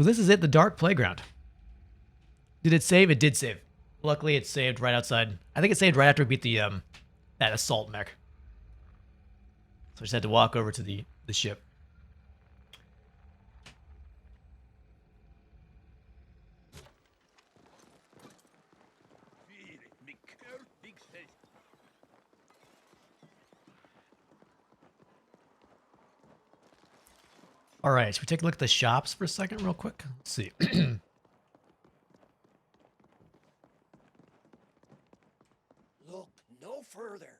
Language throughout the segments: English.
Well, this is it, the dark playground. Did it save? It did save. Luckily, it saved right outside. I think it saved right after we beat the that assault mech. So I just had to walk over to the ship. All right, should we take a look at the shops for a second real quick? Let's see. Look no further.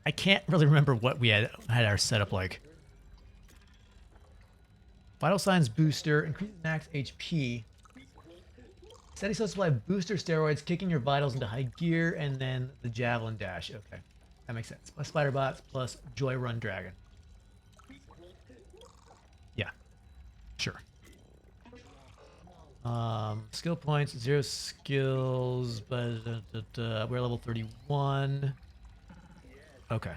I can't really remember what we had our setup like. Vital signs booster, increases max HP. Steady slow supply booster steroids, kicking your vitals into high gear, and then the javelin dash. Okay, that makes sense. Plus spider bots, plus joy run dragon. Yeah, sure. Skill points, 0 skills, but we're level 31. Okay.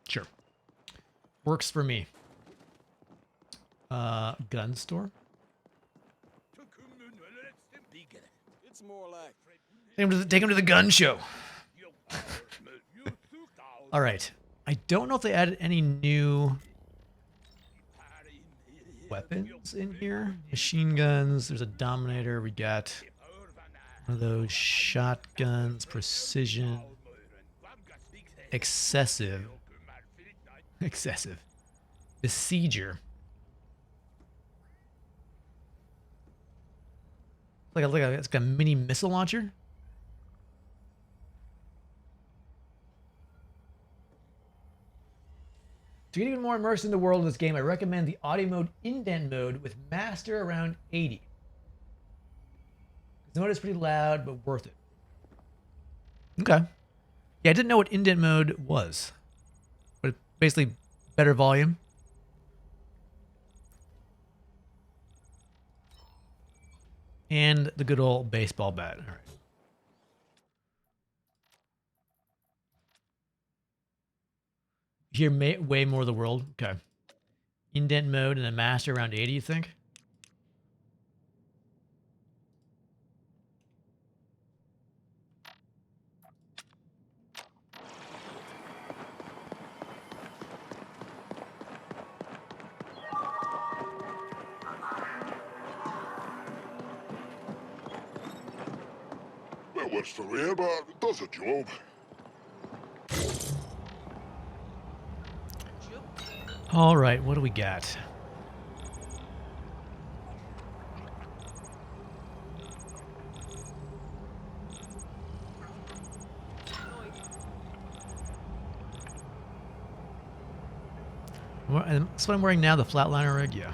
Sure. Works for me. Gun store. It's more like Take him to the gun show. All right. I don't know if they added any new weapons in here. Machine guns. There's a Dominator. We got one of those shotguns. Precision. Excessive. Besieger. It's like a mini missile launcher. To get even more immersed in the world of this game, I recommend the audio mode indent mode with master around 80. The mode is pretty loud, but worth it. Okay. Yeah, I didn't know what indent mode was. But basically better volume. And the good old baseball bat. All right. Hear way more of the world. Okay. Indent mode and a master around 80, you think? Well, what's the real, but it does a job. All right, what do we got? That's what I'm wearing now, the flatliner rig, yeah.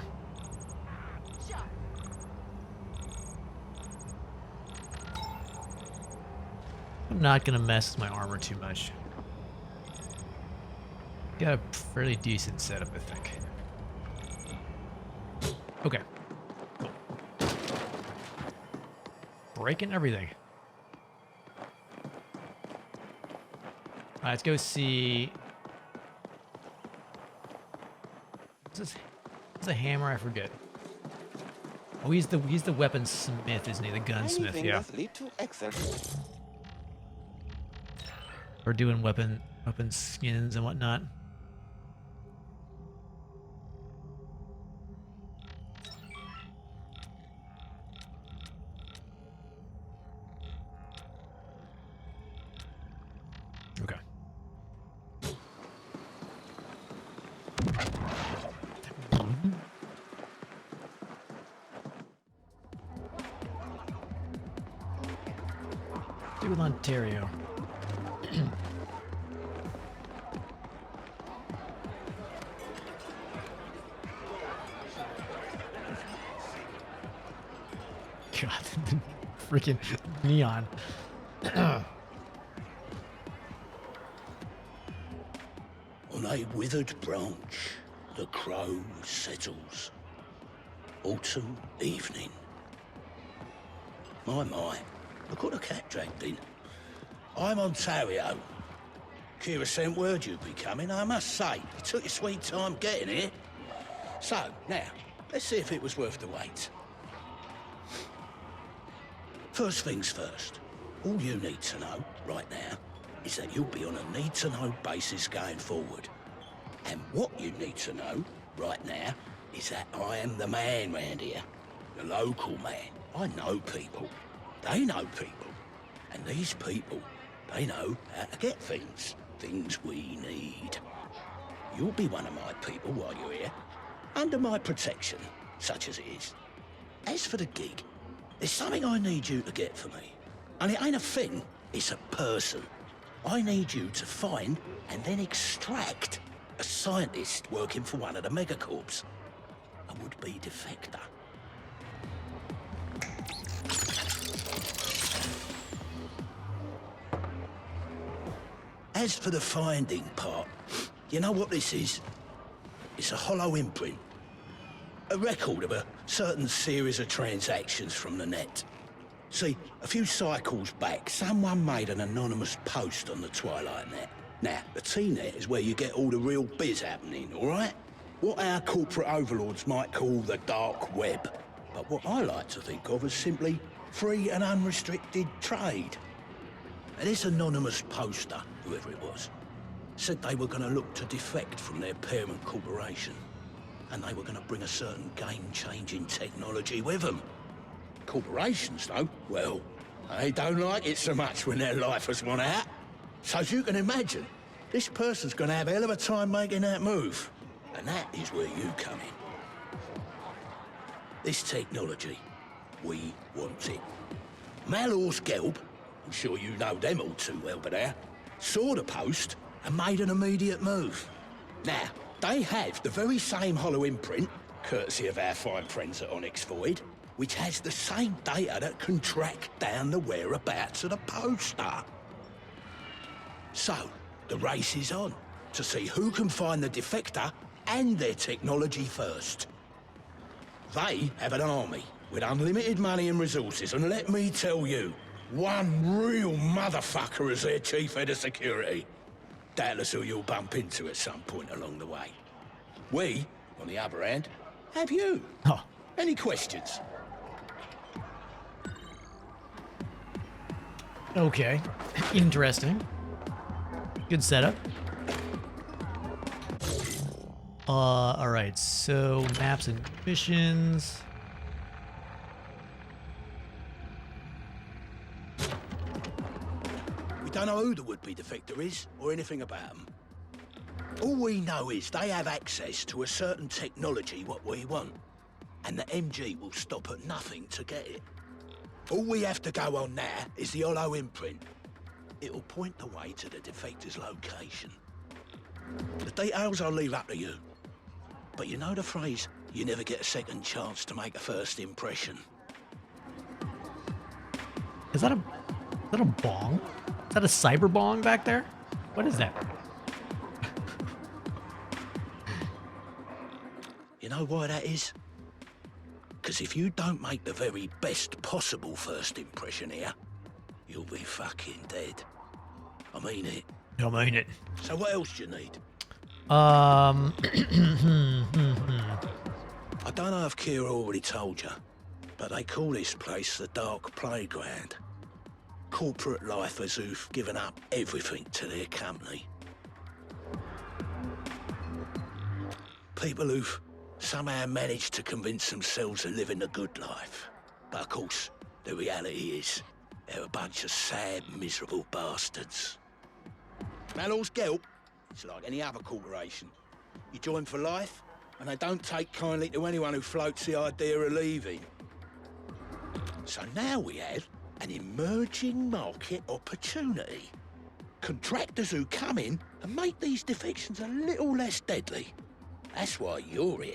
I'm not gonna mess with my armor too much. Got a fairly decent setup, I think. Okay. Cool. Breaking everything. Alright, let's go see. What's this? What's a hammer? I forget. Oh, he's the weaponsmith, isn't he? The gunsmith, yeah. lead to excellence. We're doing weapon skins and whatnot. Okay. Do with Ontario. God, freaking neon. On a withered branch, the crow settles. Autumn evening. My, look what the cat dragged in. I'm Ontario. Kira sent word you'd be coming, I must say. You took your sweet time getting here. So, now, let's see if it was worth the wait. First things first, all you need to know, right now, is that you'll be on a need-to-know basis going forward. And what you need to know, right now, is that I am the man round here. The local man. I know people. They know people. And these people, they know how to get things. Things we need. You'll be one of my people while you're here. Under my protection, such as it is. As for the gig, there's something I need you to get for me. And it ain't a thing, it's a person. I need you to find and then extract a scientist working for one of the megacorps. A would-be defector. As for the finding part, you know what this is? It's a hollow imprint. A record of a certain series of transactions from the net. See, a few cycles back, someone made an anonymous post on the Twilight Net. Now, the T-Net is where you get all the real biz happening, all right? What our corporate overlords might call the dark web. But what I like to think of as simply free and unrestricted trade. And this anonymous poster, whoever it was, said they were going to look to defect from their parent corporation. And they were going to bring a certain game-changing technology with them. Corporations, though, well, they don't like it so much when their life has run out. So as you can imagine, this person's going to have a hell of a time making that move. And that is where you come in. This technology, we want it. Malor's Gelb, I'm sure you know them all too well by now, saw the post and made an immediate move. Now, they have the very same hollow imprint, courtesy of our fine friends at Onyx Void, which has the same data that can track down the whereabouts of the poster. So, the race is on, to see who can find the defector and their technology first. They have an army with unlimited money and resources, and let me tell you, one real motherfucker as their chief head of security. Doubtless who you'll bump into at some point along the way. We, on the other hand, have you. Oh. Any questions? Okay. Interesting. Good setup. Alright, so maps and missions. We don't know who the would-be defector is, or anything about them. All we know is they have access to a certain technology what we want, and the MG will stop at nothing to get it. All we have to go on now is the hollow imprint. It'll point the way to the defector's location. The details I'll leave up to you. But you know the phrase, you never get a second chance to make a first impression. Is that a bong? Is that a cyber bong back there? What is that? You know why that is? Because if you don't make the very best possible first impression here, you'll be fucking dead. I mean it. I mean it. So what else do you need? I I don't know if Kira already told you, but they call this place the Dark Playground. Corporate lifers who've given up everything to their company. People who've somehow managed to convince themselves of living a good life. But of course, the reality is, they're a bunch of sad, miserable bastards. Malor's Gelb, it's like any other corporation. You join for life, and they don't take kindly to anyone who floats the idea of leaving. So now we have an emerging market opportunity. Contractors who come in and make these defections a little less deadly. That's why you're here.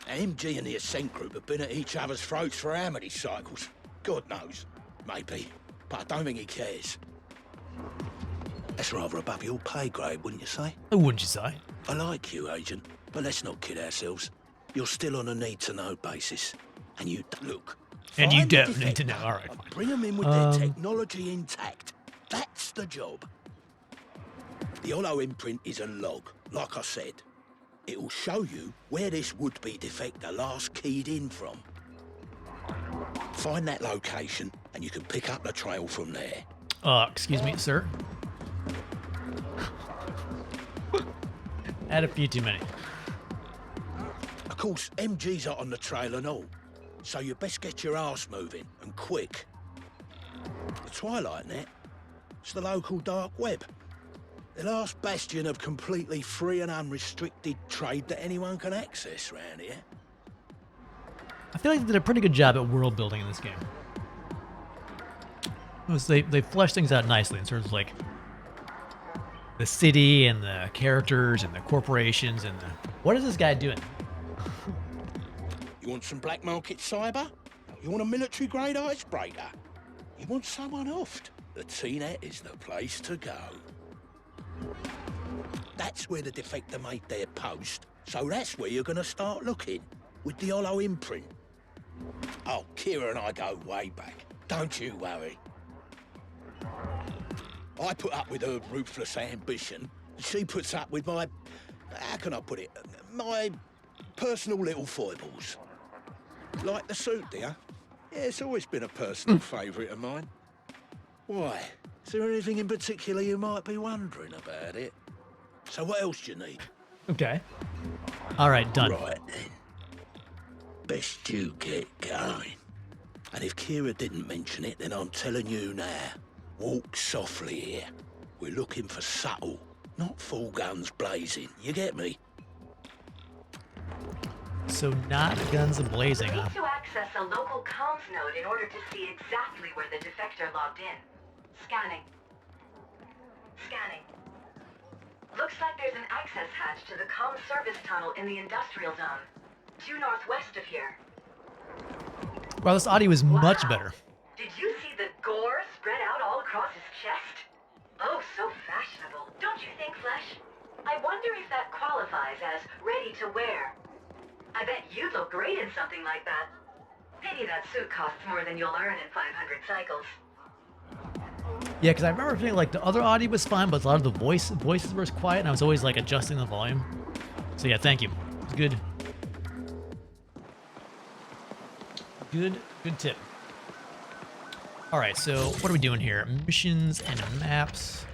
MG and the Ascent group have been at each other's throats for how many cycles? God knows. Maybe. But I don't think he cares. That's rather above your pay grade, wouldn't you say? Wouldn't you say? I like you, Agent, but let's not kid ourselves. You're still on a need-to-know basis. And you, look... And you find the don't need to know. defector All right, and fine. bring them in with their technology intact. That's the job. The hollow imprint is a log, like I said. It will show you where this would-be defector last keyed in from. Find that location, and you can pick up the trail from there. Excuse me, sir. Had a few too many. Of course, MGs are on the trail and all, so you best get your arse moving, and quick. The Twilight Net, it's the local dark web. The last bastion of completely free and unrestricted trade that anyone can access around here. I feel like they did a pretty good job at world building in this game. They fleshed things out nicely in terms of like the city and the characters and the corporations and the... What is this guy doing? You want some black market cyber? You want a military-grade icebreaker? You want someone offed? The T-Net is the place to go. That's where the defector made their post, so that's where you're gonna start looking, with the hollow imprint. Oh, Kira and I go way back. Don't you worry. I put up with her ruthless ambition. She puts up with my... How can I put it? My personal little foibles. Like the suit, dear? Yeah, it's always been a personal favourite of mine. Why? Is there anything in particular you might be wondering about it? So what else do you need? Okay. All right, done. Right then. Best you get going. And if Kira didn't mention it, then I'm telling you now. Walk softly here. We're looking for subtle, not full guns blazing. You get me? So not guns a-blazing, We huh? need to access a local comms node in order to see exactly where the defector logged in. Scanning. Scanning. Looks like there's an access hatch to the comm service tunnel in the industrial zone. Due northwest of here. Wow, this audio is much better. Did you see the gore spread out all across his chest? Oh, so fashionable. Don't you think, Flesh? I wonder if that qualifies as ready to wear. I bet you'd look great in something like that. Pity that suit costs more than you'll earn in 500 cycles. Yeah, because I remember feeling like the other audio was fine, but a lot of the voices were quiet, and I was always like adjusting the volume. So yeah, thank you. It's good. Good tip. All right, so what are we doing here? Missions and maps.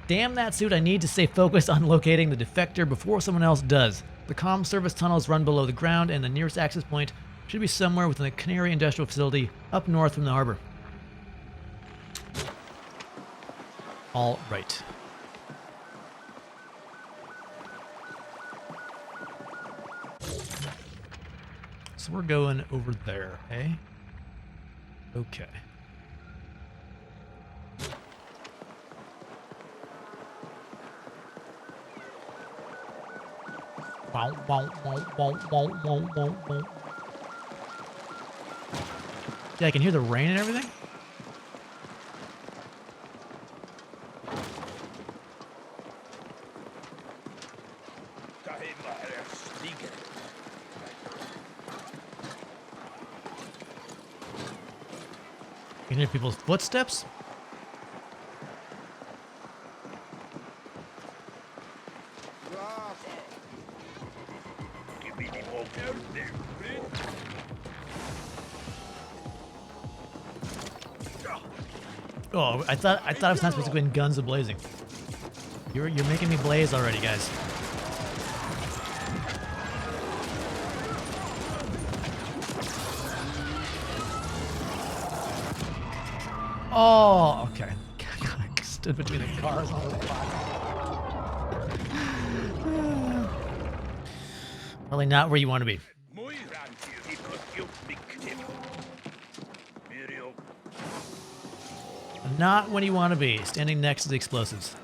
Damn that suit, I need to stay focused on locating the defector before someone else does. The comm service tunnels run below the ground, and the nearest access point should be somewhere within the Canary Industrial Facility up north from the harbor. All right. So we're going over there, eh? Okay. Wow, wow, wow, wow, wow, wow, wow, wow. Yeah, I can hear the rain and everything. You can hear people's footsteps. Oh, I thought I was not supposed to go in guns a-blazing. You're making me blaze already, guys. Oh, okay. I stood between the cars on the Probably not where you want to be. Not when you want to be, standing next to the explosives.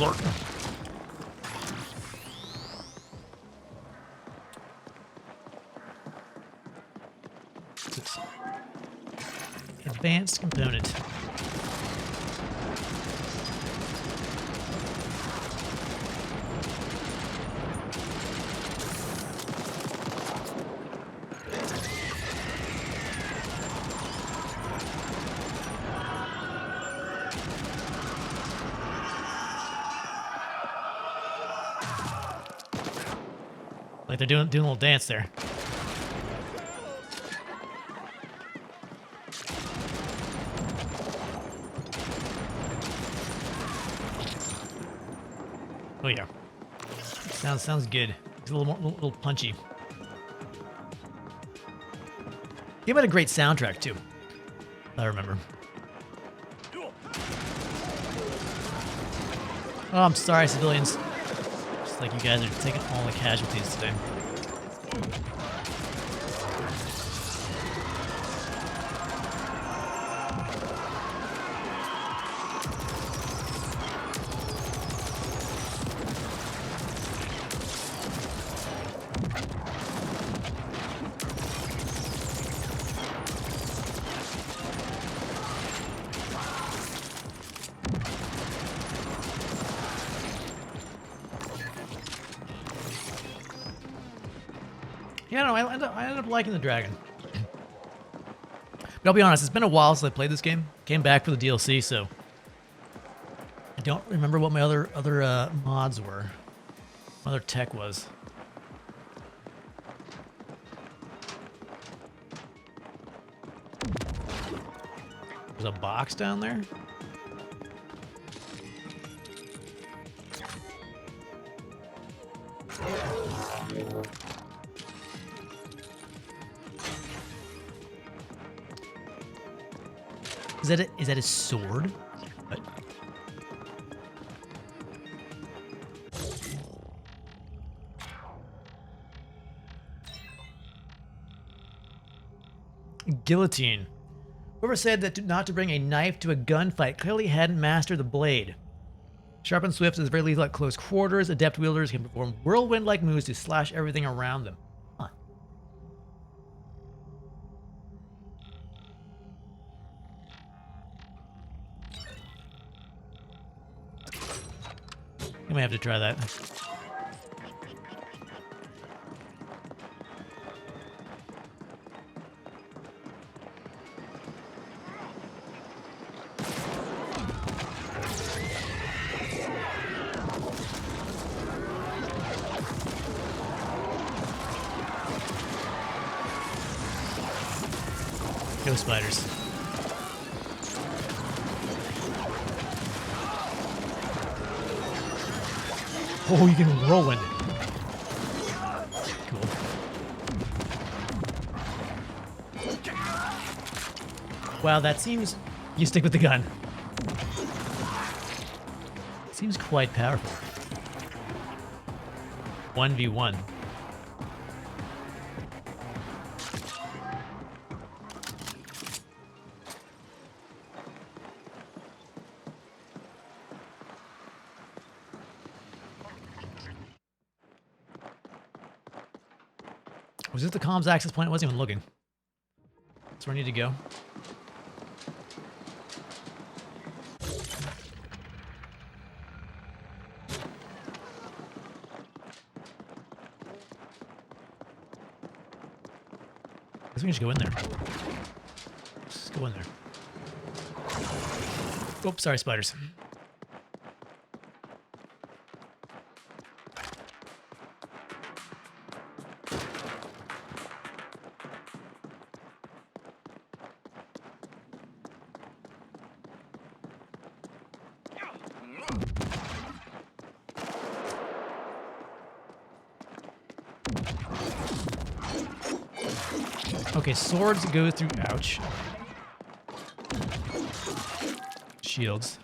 alert. Advanced component. Like they're doing a little dance there. Oh yeah, sounds good. It's a little punchy. Game had a great soundtrack too. I remember. Oh, I'm sorry, civilians. Just like you guys are taking all the casualties today. Yeah, no, I ended up liking the dragon. But I'll be honest, it's been a while since I played this game. Came back for the DLC, so I don't remember what my other mods were. What other tech was. There's a box down there. Is that his sword? What? Guillotine. Whoever said that not to bring a knife to a gunfight clearly hadn't mastered the blade. Sharp and swift is very lethal at close quarters. Adept wielders can perform whirlwind-like moves to slash everything around them. Huh. You might have to try that. Go spiders. Oh, you can whirlwind it. Cool. Wow, that seems... You stick with the gun. Seems quite powerful. 1v1. Was this the comms access point? I wasn't even looking. That's where I need to go. I guess we can just go in there. Let's go in there. Oops, sorry, spiders. Okay, swords go through... Ouch. Shields.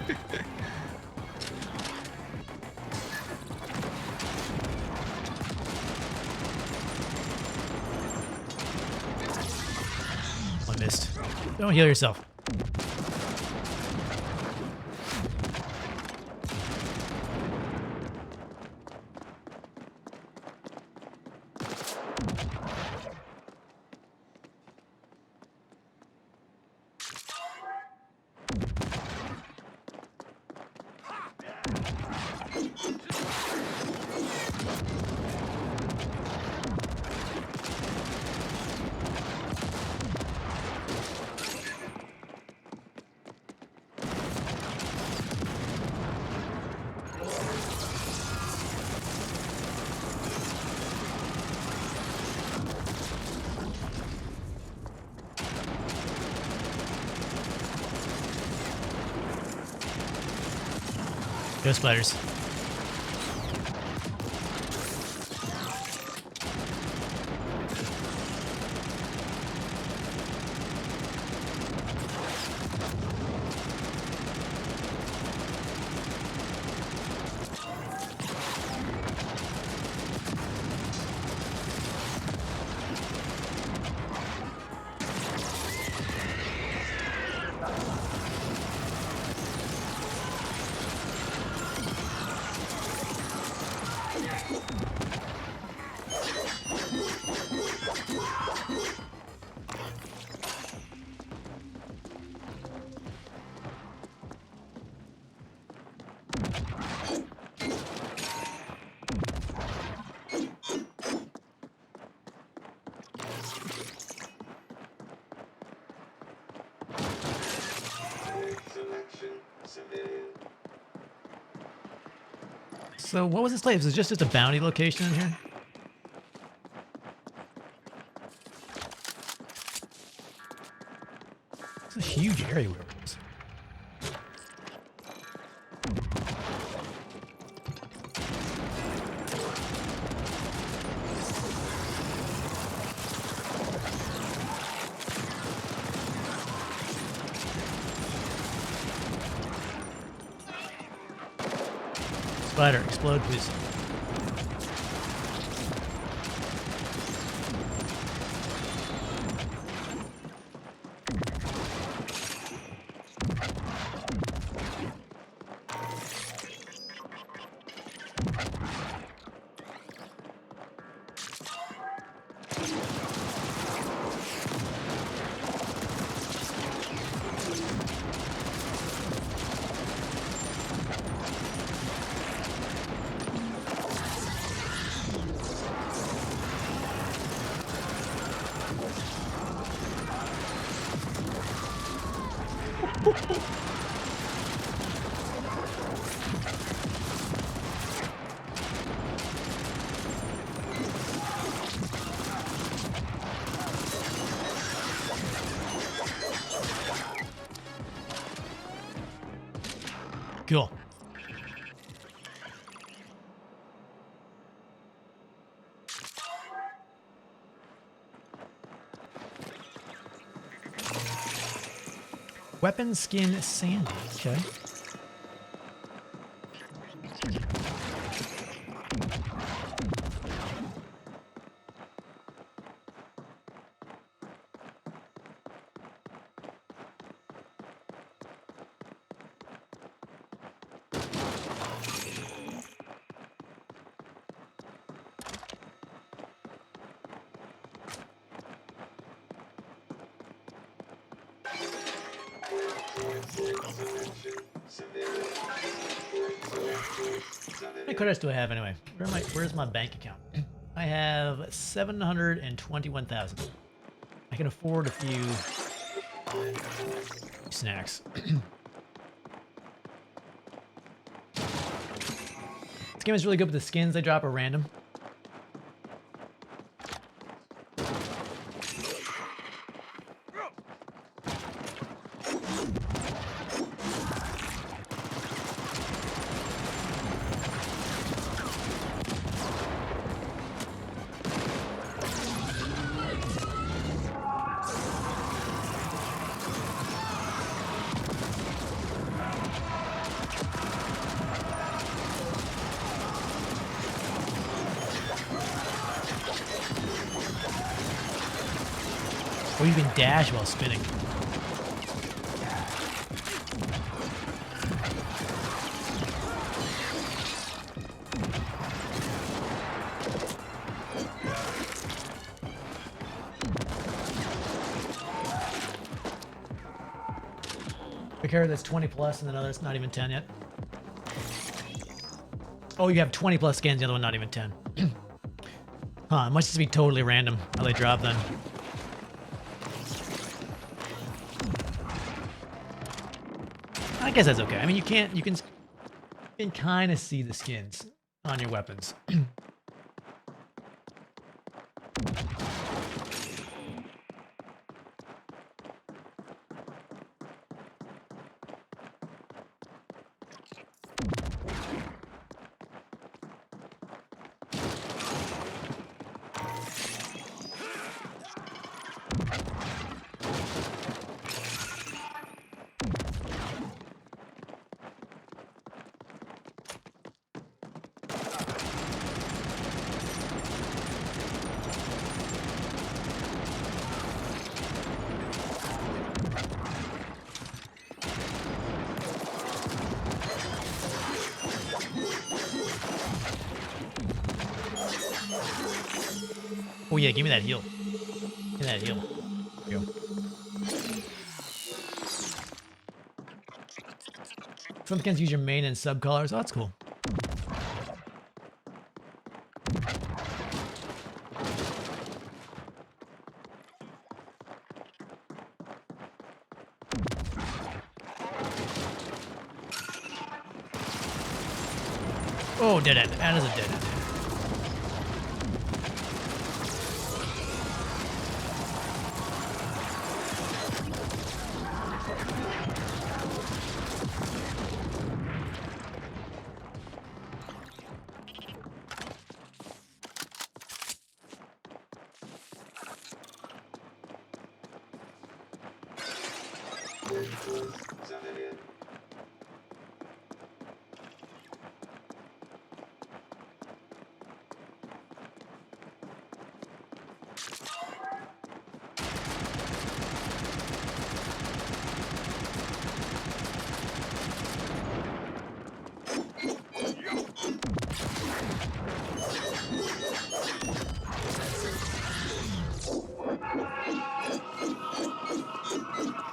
I missed. Don't heal yourself. Go spiders. So what was this place? Was it just a bounty location in here? It's a huge area where it was. Spider, explode, please. Cool. Weapon skin sandy. Okay. How many credits do I have anyway? Where's my bank account? I have 721,000. I can afford a few snacks. This game is really good with the skins. They drop at random. Or you can dash while spinning. Pick her that's 20 plus and another that's not even 10 yet. Oh, you have 20 plus skins, the other one not even 10. Huh, it must just be totally random how they drop then. I guess that's okay. I mean, you can kind of see the skins on your weapons. Oh yeah, give me that heal. Give me that heal. There you go. Some skins use your main and sub colors. Oh, that's cool. Oh, dead end. That is a dead end.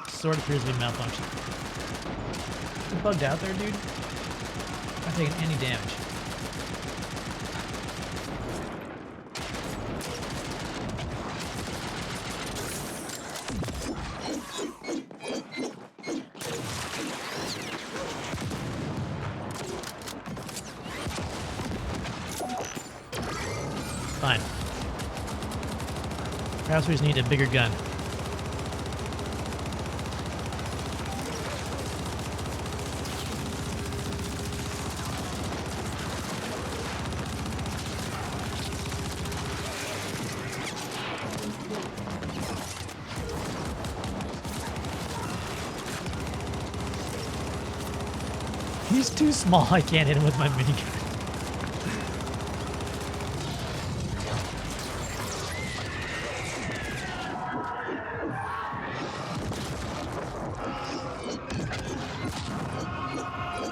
Sword appears to be malfunctioning. Is it bugged out there, dude? I'm not taking any damage. Fine. Perhaps we just need a bigger gun. He's too small, I can't hit him with my minigun.